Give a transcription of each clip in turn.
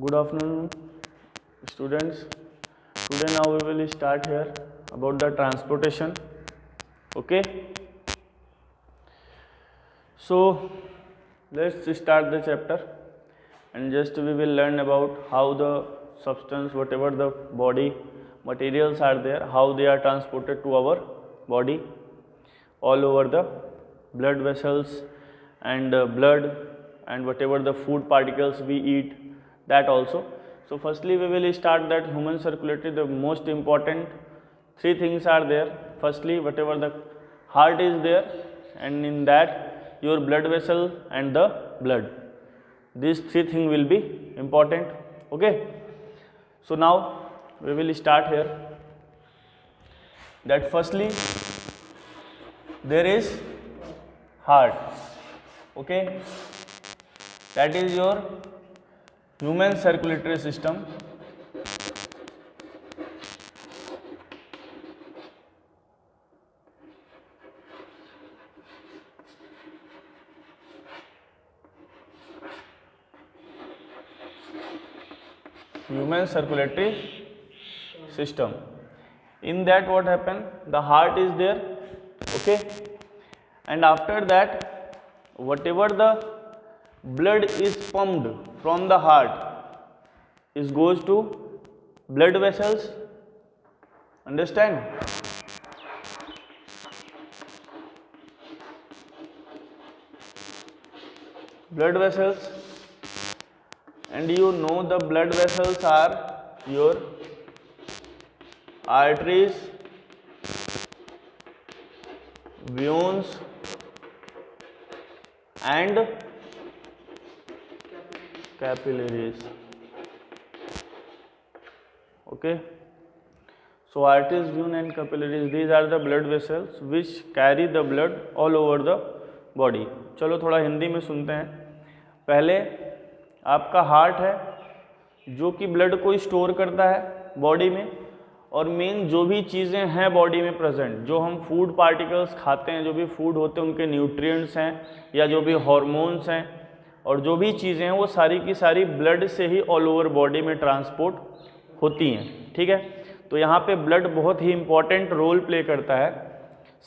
Good afternoon, students. Today now we will start here about the transportation. Okay. So let's start the chapter, and just we will learn about how the substance, whatever the body materials are there, how they are transported to our body all over the blood vessels and blood and whatever the food particles we eat, that also. So firstly we will start that human circulatory, the most important three things are there. Firstly, whatever the heart is there, and in that your blood vessel and the blood, these three things will be important. Okay, so now we will start here that firstly there is heart. Okay, that is your human circulatory system. Human circulatory system. In that what happen? The heart is there. Okay, and after that whatever the blood is pumped from the heart is goes to blood vessels. Understand? Blood vessels, and you know the blood vessels are your arteries, veins and capillaries. Okay, so arteries, veins and capillaries, these are the blood vessels which carry the blood all over the body. चलो थोड़ा हिंदी में सुनते हैं. पहले आपका heart है जो कि ब्लड को स्टोर करता है बॉडी में, और मेन जो भी चीज़ें हैं बॉडी में प्रेजेंट, जो हम फूड पार्टिकल्स खाते हैं, जो भी फूड होते हैं उनके न्यूट्रिएंट्स हैं या जो भी हार्मोन्स हैं और जो भी चीज़ें हैं वो सारी की सारी ब्लड से ही ऑल ओवर बॉडी में ट्रांसपोर्ट होती हैं. ठीक है, तो यहाँ पे ब्लड बहुत ही इम्पॉर्टेंट रोल प्ले करता है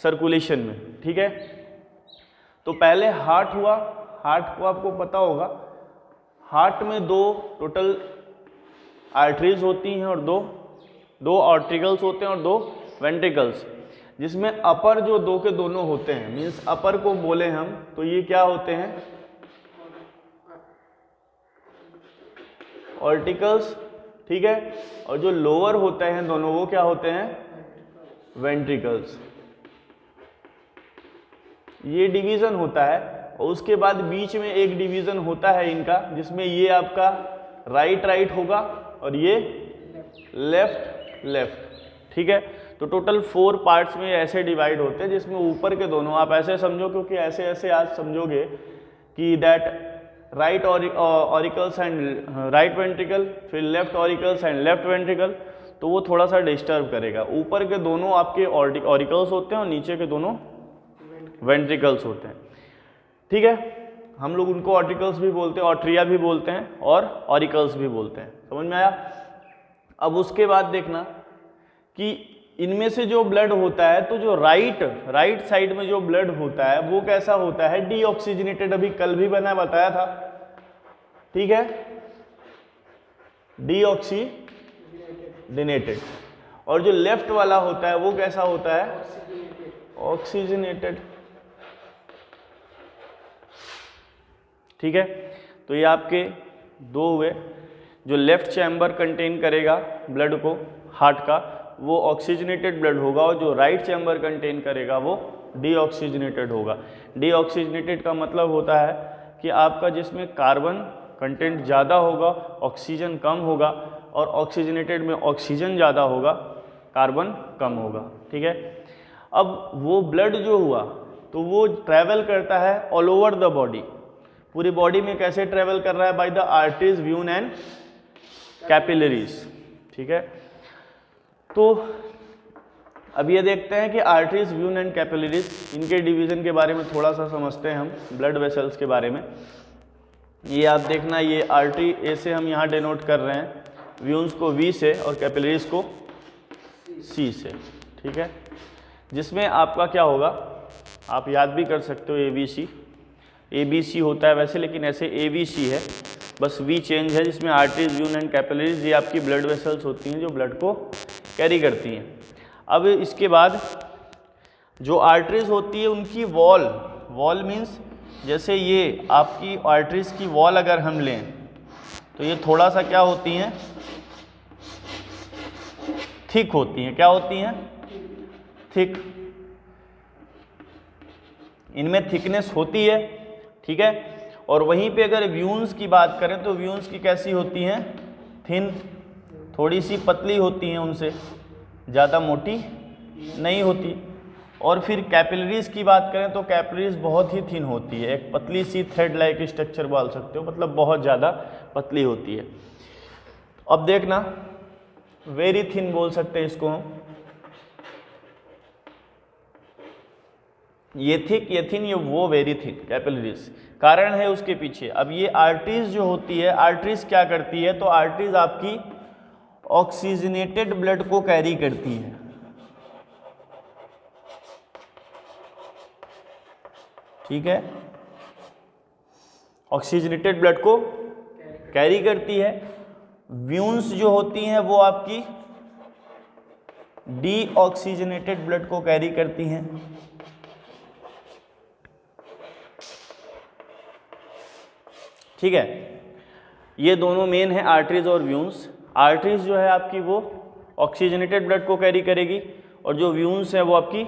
सर्कुलेशन में. ठीक है, तो पहले हार्ट हुआ. हार्ट को आपको पता होगा, हार्ट में दो टोटल आर्टरीज होती हैं और दो आर्टिकल्स होते हैं और दो वेंट्रिकल्स, जिसमें अपर जो दो के दोनों होते हैं, मीन्स अपर को बोले हम तो ये क्या होते हैं, ऑर्टिकल्स. ठीक है, और जो लोअर होते हैं दोनों वो क्या होते हैं, वेंट्रिकल्स. ये डिवीजन होता है, और उसके बाद बीच में एक डिवीजन होता है इनका, जिसमें ये आपका राइट होगा और ये लेफ्ट. ठीक है, तो टोटल 4 पार्ट्स में ऐसे डिवाइड होते हैं, जिसमें ऊपर के दोनों आप ऐसे समझो, क्योंकि ऐसे आज समझोगे कि that right auricles and right ventricle, फिर left auricles and left ventricle, तो वो थोड़ा सा डिस्टर्ब करेगा. ऊपर के दोनों आपके ऑरिकल्स होते हैं और नीचे के दोनों वेंट्रिकल्स होते हैं. ठीक है, हम लोग उनको ऑर्टिकल्स भी बोलते हैं, ऑर्ट्रिया भी बोलते हैं और ऑरिकल्स भी बोलते हैं. समझ में आया? अब उसके बाद देखना कि इनमें से जो ब्लड होता है, तो जो राइट साइड में जो ब्लड होता है वो कैसा होता है, डीऑक्सीजनेटेड. अभी कल भी बताया था. ठीक है, डीऑक्सीजनेटेड. और जो लेफ्ट वाला होता है वो कैसा होता है, ऑक्सीजनेटेड. ठीक है, तो ये आपके दो हुए. जो लेफ्ट चैम्बर कंटेन करेगा ब्लड को, हार्ट का, वो ऑक्सीजनेटेड ब्लड होगा, और जो राइट चैम्बर कंटेन करेगा वो डीऑक्सीजनेटेड होगा. डीऑक्सीजनेटेड का मतलब होता है कि आपका जिसमें कार्बन कंटेंट ज़्यादा होगा, ऑक्सीजन कम होगा, और ऑक्सीजनेटेड में ऑक्सीजन ज़्यादा होगा, कार्बन कम होगा. ठीक है, अब वो ब्लड जो हुआ तो वो ट्रैवल करता है ऑल ओवर द बॉडी. पूरी बॉडी में कैसे ट्रेवल कर रहा है, by the arteries, veins and capillaries. ठीक है, तो अब ये देखते हैं कि आर्टरीज, व्यून एंड कैपिलरीज, इनके डिवीजन के बारे में थोड़ा सा समझते हैं हम, ब्लड वेसल्स के बारे में. ये आप देखना, ये आर्टरी ए से हम यहाँ डिनोट कर रहे हैं, व्यून्स को वी से और कैपिलरीज को सी से, ठीक है। जिसमें आपका क्या होगा, आप याद भी कर सकते हो ए बी सी होता है वैसे, लेकिन ऐसे ए बी सी है, बस वी चेंज है, जिसमें आर्टरीज, व्यून एंड कैपिलरीज ये आपकी ब्लड वेसल्स होती हैं जो ब्लड को कैरी करती हैं। अब इसके बाद जो आर्टरीज होती है उनकी वॉल मीन्स जैसे ये आपकी आर्टरीज की वॉल अगर हम लें तो ये थोड़ा सा क्या होती हैं, थिक होती हैं। क्या होती हैं? थिक। इनमें थिकनेस होती है, ठीक है। और वहीं पे अगर व्यून्स की बात करें तो व्यून्स की कैसी होती हैं? थिन, थोड़ी सी पतली होती हैं, उनसे ज़्यादा मोटी नहीं होती। और फिर कैपिलरीज की बात करें तो कैपिलरीज बहुत ही थिन होती है, एक पतली सी थ्रेड लाइक स्ट्रक्चर बोल सकते हो, मतलब बहुत ज़्यादा पतली होती है। अब देखना, वेरी थिन बोल सकते हैं इसको हम, ये थिक, ये थिन, ये वो वेरी थिक कैपिलरीज। कारण है उसके पीछे। अब ये आर्टरीज जो होती है, आर्टरीज क्या करती है, तो आर्टरीज आपकी ऑक्सीजनेटेड ब्लड को कैरी करती है, ठीक है। ऑक्सीजनेटेड ब्लड को कैरी करती है। व्यून्स जो होती हैं वो आपकी डीऑक्सीजनेटेड ब्लड को कैरी करती हैं। ठीक है, ये दोनों मेन है, आर्टरीज और व्यून्स। आर्टरीज जो है आपकी वो ऑक्सीजनेटेड ब्लड को कैरी करेगी, और जो व्यून्स है वो आपकी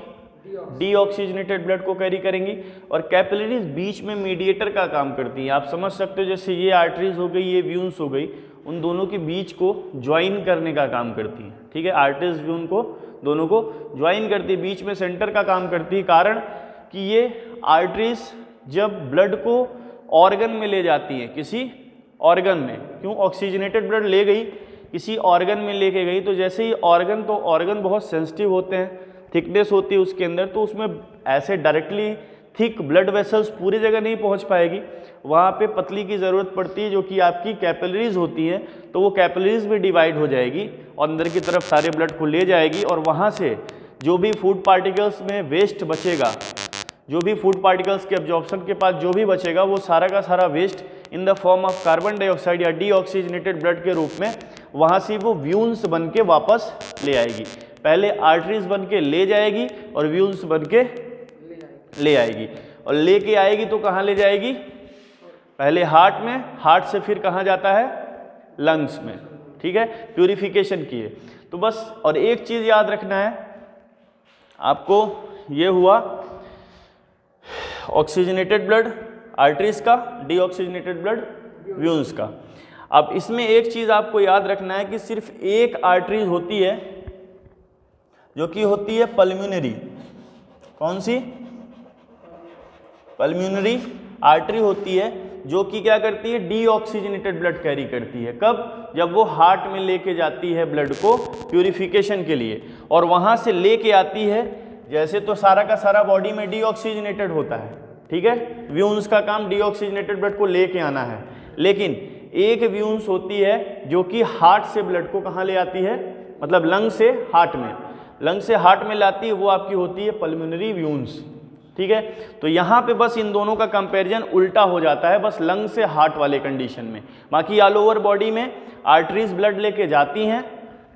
डीऑक्सीजनेटेड ब्लड को कैरी करेंगी। और कैपिलरीज बीच में मीडिएटर का काम करती हैं। आप समझ सकते हो, जैसे ये आर्टरीज हो गई, ये व्यून्स हो गई, उन दोनों के बीच को ज्वाइन करने का काम करती हैं, ठीक है। आर्टरीज व्यून को दोनों को ज्वाइन करती है, बीच में सेंटर का काम करती है। कारण कि ये आर्टरीज जब ब्लड को ऑर्गन में ले जाती है, किसी ऑर्गन में, क्यों, ऑक्सीजनेटेड ब्लड ले गई किसी ऑर्गन में लेके गई, तो जैसे ही ऑर्गन, तो ऑर्गन बहुत सेंसिटिव होते हैं, थिकनेस होती है उसके अंदर, तो उसमें ऐसे डायरेक्टली थिक ब्लड वेसल्स पूरी जगह नहीं पहुंच पाएगी, वहाँ पे पतली की ज़रूरत पड़ती है, जो कि आपकी कैपिलरीज होती हैं। तो वो कैपिलरीज भी डिवाइड हो जाएगी और अंदर की तरफ सारे ब्लड को ले जाएगी, और वहाँ से जो भी फूड पार्टिकल्स में वेस्ट बचेगा, जो भी फूड पार्टिकल्स के एब्जॉर्प्शन के पास जो भी बचेगा, वो सारा का सारा waste in the form of carbon dioxide या डीऑक्सीजनेटेड ब्लड के रूप में वहाँ से वो व्यून्स बन के वापस ले आएगी। पहले आर्टरीज बन के ले जाएगी और व्यून्स बन के ले आएगी, और लेके आएगी तो कहाँ ले जाएगी? पहले हार्ट में, हार्ट से फिर कहाँ जाता है? लंग्स में, ठीक है, प्यूरिफिकेशन की है। तो बस, और एक चीज़ याद रखना है आपको, ये हुआ ऑक्सीजनेटेड ब्लड आर्टरीज का, डीऑक्सीजनेटेड ब्लड व्यून्स का। अब इसमें एक चीज़ आपको याद रखना है कि सिर्फ एक आर्टरीज होती है जो कि होती है पल्मोनरी। कौन सी? पल्मोनरी आर्टरी होती है जो कि क्या करती है? डीऑक्सीजनेटेड ब्लड कैरी करती है। कब? जब वो हार्ट में लेके जाती है ब्लड को प्यूरिफिकेशन के लिए, और वहाँ से लेके आती है, जैसे तो सारा का सारा बॉडी में डीऑक्सीजनेटेड होता है, ठीक है, व्यून्स का काम डीऑक्सीजनेटेड ब्लड को लेके आना है, लेकिन एक व्यून्स होती है जो कि हार्ट से ब्लड को कहाँ ले आती है, मतलब लंग से हार्ट में, लंग से हार्ट में लाती है, वो आपकी होती है पल्मोनरी व्यून्स, ठीक है। तो यहाँ पे बस इन दोनों का कंपैरिजन उल्टा हो जाता है, बस लंग से हार्ट वाले कंडीशन में। बाकी ऑल ओवर बॉडी में आर्टरीज ब्लड लेके जाती हैं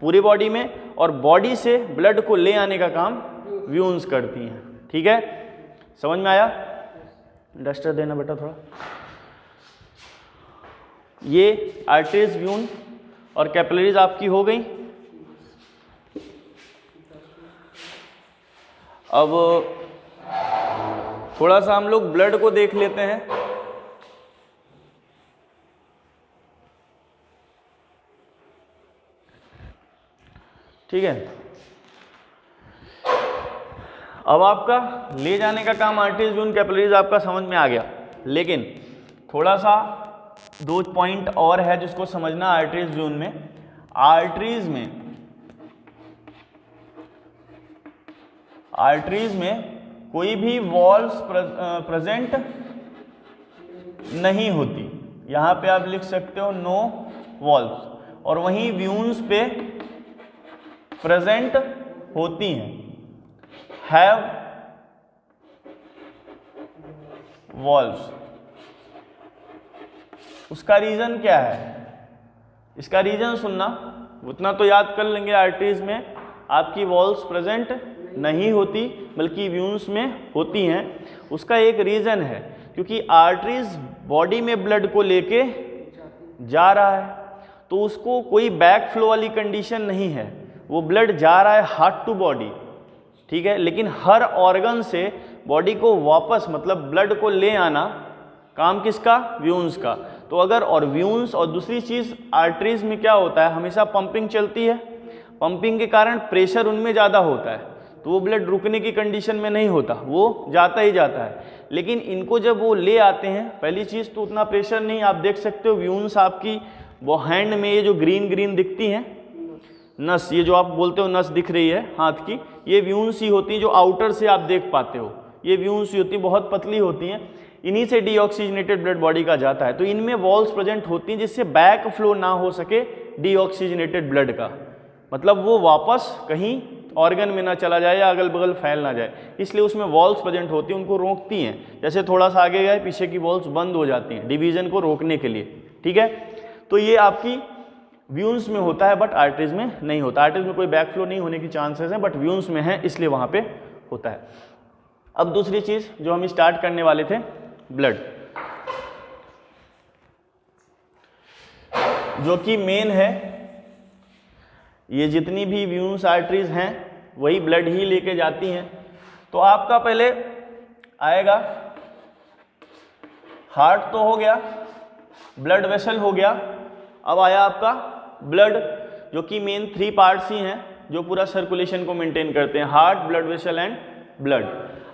पूरी बॉडी में, और बॉडी से ब्लड को ले आने का काम व्यून्स करती हैं, ठीक है। समझ में आया? डस्टर देना बेटा थोड़ा। ये आर्टरीज, व्यून और कैपिलरीज आपकी हो गई। अब थोड़ा सा हम लोग ब्लड को देख लेते हैं। ठीक है, अब आपका ले जाने का काम आर्टरीज, व्यून, कैपिलरीज आपका समझ में आ गया, लेकिन थोड़ा सा दो पॉइंट और है जिसको समझना आर्टरीज, व्यून में। आर्टरीज में कोई भी वॉल्स प्रेजेंट नहीं होती, यहाँ पे आप लिख सकते हो नो वॉल्व्स, और वहीं व्यून्स पे प्रेजेंट होती हैं, हैव वॉल्व्स। उसका रीजन क्या है? इसका रीजन सुनना, उतना तो याद कर लेंगे, आर्टरीज में आपकी वॉल्व्स प्रेजेंट नहीं होती बल्कि व्यून्स में होती हैं। उसका एक रीजन है, क्योंकि आर्टरीज बॉडी में ब्लड को लेके जा रहा है, तो उसको कोई बैक फ्लो वाली कंडीशन नहीं है, वो ब्लड जा रहा है हार्ट टू बॉडी, ठीक है। लेकिन हर ऑर्गन से बॉडी को वापस, मतलब ब्लड को ले आना, काम किसका? व्यून्स का। तो अगर, और व्यून्स, और दूसरी चीज़ आर्टरीज में क्या होता है, हमेशा पंपिंग चलती है, पंपिंग के कारण प्रेशर उनमें ज़्यादा होता है, तो वो ब्लड रुकने की कंडीशन में नहीं होता, वो जाता ही जाता है। लेकिन इनको जब वो ले आते हैं, पहली चीज़ तो उतना प्रेशर नहीं, आप देख सकते हो व्यून्स आपकी वो हैंड में ये जो ग्रीन ग्रीन दिखती हैं नस, ये जो आप बोलते हो नस दिख रही है हाथ की, ये व्यून्स ही होती हैं, जो आउटर से आप देख पाते हो, ये व्यून्स ही होती हैं, बहुत पतली होती हैं, इन्हीं से डीऑक्सीजनेटेड ब्लड बॉडी का जाता है। तो इनमें वॉल्व्स प्रेजेंट होती हैं जिससे बैक फ्लो ना हो सके डीऑक्सीजनेटेड ब्लड का, मतलब वो वापस कहीं ऑर्गन में ना चला जाए या अगल बगल फैल ना जाए, इसलिए उसमें वॉल्व्स प्रेजेंट होती हैं, उनको रोकती हैं। जैसे थोड़ा सा आगे गए, पीछे की वॉल्व्स बंद हो जाती हैं डिवीजन को रोकने के लिए, ठीक है। तो ये आपकी व्यून्स में होता है, बट आर्टरीज में नहीं होता। आर्टरीज में कोई बैक फ्लो नहीं होने की चांसेस हैं, बट व्यून्स में है, इसलिए वहाँ पे होता है। अब दूसरी चीज़ जो हम स्टार्ट करने वाले थे, ब्लड, जो कि मेन है। ये जितनी भी व्यून्स आर्टरीज हैं वही ब्लड ही लेके जाती हैं। तो आपका पहले आएगा हार्ट तो हो गया, ब्लड वेसल हो गया, अब आया आपका ब्लड, जो कि मेन 3 पार्ट्स ही हैं जो पूरा सर्कुलेशन को मेंटेन करते हैं, heart, blood vessel and blood.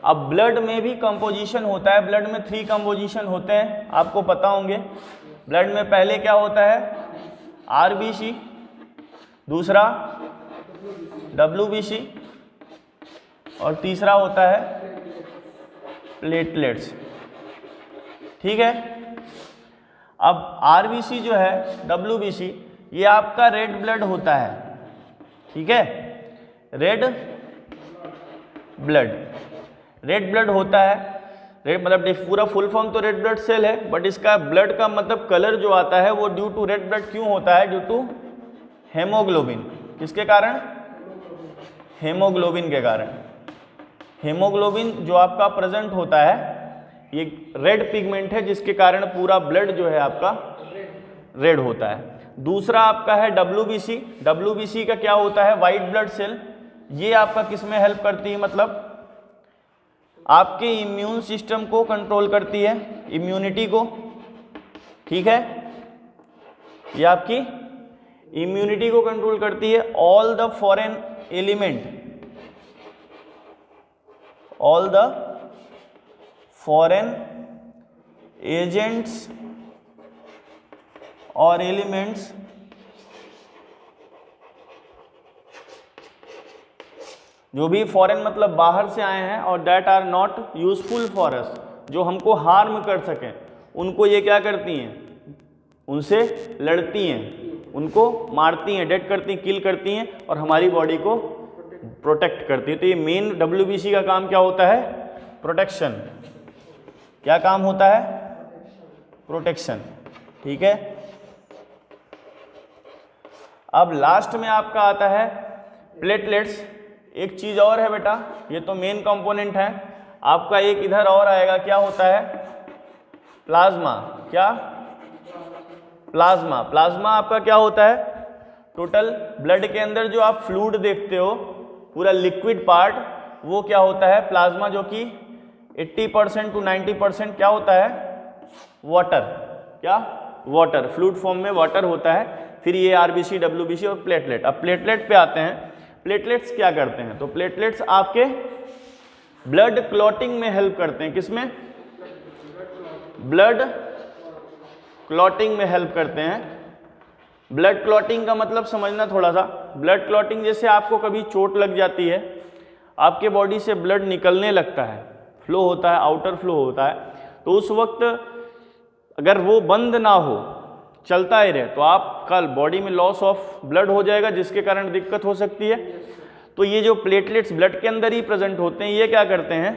अब ब्लड में भी कंपोजिशन होता है, ब्लड में 3 कंपोजिशन होते हैं, आपको पता होंगे। ब्लड में पहले क्या होता है? आरबीसी, दूसरा डब्ल्यूबीसी, और तीसरा होता है प्लेटलेट्स, ठीक है। अब आरबीसी जो है, डब्ल्यूबीसी, ये आपका रेड ब्लड होता है, ठीक है, रेड ब्लड, रेड ब्लड होता है। रेड मतलब पूरा फुल फॉर्म तो रेड ब्लड सेल है, बट इसका ब्लड का मतलब कलर जो आता है वो ड्यू टू रेड ब्लड क्यों होता है? Due to haemoglobin. किसके कारण? हेमोग्लोबिन के कारण। हेमोग्लोबिन जो आपका प्रेजेंट होता है, ये रेड पिगमेंट है जिसके कारण पूरा ब्लड जो है आपका रेड होता है। दूसरा आपका है डब्ल्यूबीसी। डब्ल्यूबीसी का क्या होता है? White blood cell. ये आपका किस में हेल्प करती है? मतलब आपके इम्यून सिस्टम को कंट्रोल करती है, इम्यूनिटी को, ठीक है, ये आपकी इम्यूनिटी को कंट्रोल करती है। All the foreign element, all the foreign agents और एलिमेंट्स जो भी फॉरेन मतलब बाहर से आए हैं और that are not useful for us, जो हमको हार्म कर सकें, उनको ये क्या करती हैं? उनसे लड़ती हैं, उनको मारती हैं, डेड करती हैं, किल करती हैं, और हमारी बॉडी को प्रोटेक्ट करती है। तो ये मेन डब्ल्यूबीसी का काम क्या होता है? प्रोटेक्शन। क्या काम होता है? प्रोटेक्शन, ठीक है। अब लास्ट में आपका आता है प्लेटलेट्स। एक चीज़ और है बेटा, ये तो मेन कंपोनेंट है, आपका एक इधर और आएगा, क्या होता है? प्लाज्मा। क्या? प्लाज्मा। प्लाज्मा आपका क्या होता है? टोटल ब्लड के अंदर जो आप फ्लूइड देखते हो, पूरा लिक्विड पार्ट, वो क्या होता है? प्लाज्मा, जो कि 80% to 90% क्या होता है? वाटर। क्या? वाटर। फ्लूइड फॉर्म में वाटर होता है। फिर ये आरबीसी, डब्ल्यूबीसी और प्लेटलेट। अब प्लेटलेट पे आते हैं। प्लेटलेट्स क्या करते हैं? तो प्लेटलेट्स आपके ब्लड क्लॉटिंग में हेल्प करते हैं। किसमें? ब्लड क्लॉटिंग में हेल्प करते हैं। ब्लड क्लॉटिंग का मतलब समझना थोड़ा सा। ब्लड क्लॉटिंग जैसे आपको कभी चोट लग जाती है, आपके बॉडी से ब्लड निकलने लगता है, फ्लो होता है, आउटर फ्लो होता है, तो उस वक्त अगर वो बंद ना हो, चलता ही रहे, तो आप कल बॉडी में लॉस ऑफ ब्लड हो जाएगा, जिसके कारण दिक्कत हो सकती है। तो ये जो प्लेटलेट्स ब्लड के अंदर ही प्रेजेंट होते हैं, ये क्या करते हैं,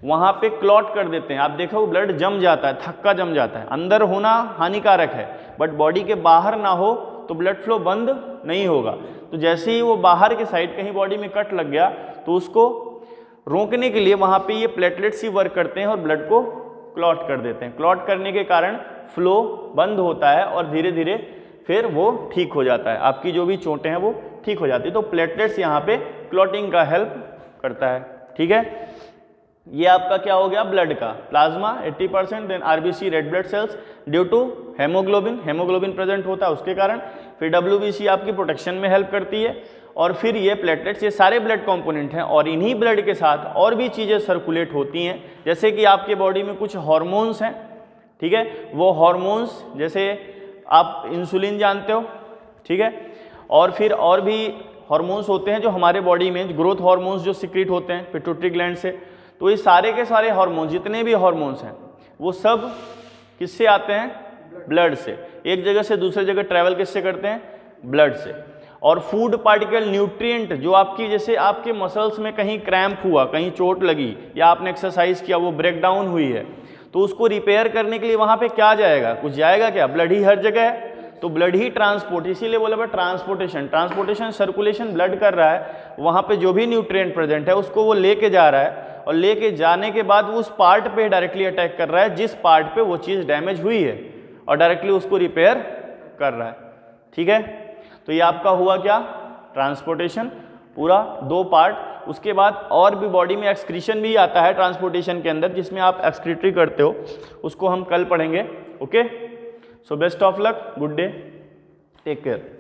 वहाँ पे क्लॉट कर देते हैं। आप देखो वो ब्लड जम जाता है, थक्का जम जाता है। अंदर होना हानिकारक है, बट बॉडी के बाहर ना हो तो ब्लड फ्लो बंद नहीं होगा। तो जैसे ही वो बाहर के साइड कहीं बॉडी में कट लग गया, तो उसको रोकने के लिए वहाँ पे ये प्लेटलेट्स ही वर्क करते हैं और ब्लड को क्लॉट कर देते हैं। क्लॉट करने के कारण फ्लो बंद होता है और धीरे धीरे फिर वो ठीक हो जाता है, आपकी जो भी चोटें हैं वो ठीक हो जाती है। तो प्लेटलेट्स यहाँ पे क्लॉटिंग का हेल्प करता है। ठीक है, ये आपका क्या हो गया, ब्लड का। Plasma 80%, then RBC red blood cells due to haemoglobin, haemoglobin present होता है उसके कारण। फिर डब्ल्यूबीसी आपकी प्रोटेक्शन में हेल्प करती है। और फिर ये प्लेटलेट्स, ये सारे ब्लड कंपोनेंट हैं और इन्हीं ब्लड के साथ और भी चीज़ें सर्कुलेट होती हैं। जैसे कि आपके बॉडी में कुछ हार्मोन्स हैं, ठीक है, वो हार्मोन्स जैसे आप इंसुलिन जानते हो, ठीक है, और फिर और भी हार्मोन्स होते हैं जो हमारे बॉडी में, ग्रोथ हार्मोन्स जो सिक्रीट होते हैं पिट्यूटरी ग्लैंड से। तो ये सारे के सारे हार्मोन्स, जितने भी हार्मोन्स हैं, वो सब किससे आते हैं, ब्लड से। एक जगह से दूसरे जगह ट्रैवल किससे करते हैं, ब्लड से। और फूड पार्टिकल, न्यूट्रिएंट जो आपकी, जैसे आपके मसल्स में कहीं क्रैम्प हुआ, कहीं चोट लगी या आपने एक्सरसाइज किया, वो ब्रेक डाउन हुई है, तो उसको रिपेयर करने के लिए वहाँ पे क्या जाएगा, कुछ जाएगा क्या, ब्लड ही हर जगह है। तो ब्लड ही ट्रांसपोर्ट, इसीलिए बोला भाई ट्रांसपोर्टेशन, ट्रांसपोर्टेशन सर्कुलेशन ब्लड कर रहा है। वहाँ पे जो भी न्यूट्रिएंट प्रेजेंट है उसको वो लेके जा रहा है, और लेके जाने के बाद वो उस पार्ट पे डायरेक्टली अटैक कर रहा है जिस पार्ट पे वो चीज़ डैमेज हुई है, और डायरेक्टली उसको रिपेयर कर रहा है। ठीक है, तो ये आपका हुआ क्या, ट्रांसपोर्टेशन, पूरा 2 पार्ट। उसके बाद और भी बॉडी में एक्सक्रीशन भी आता है ट्रांसपोर्टेशन के अंदर, जिसमें आप एक्सक्रीटरी करते हो, उसको हम कल पढ़ेंगे। Okay, so best of luck, good day, take care.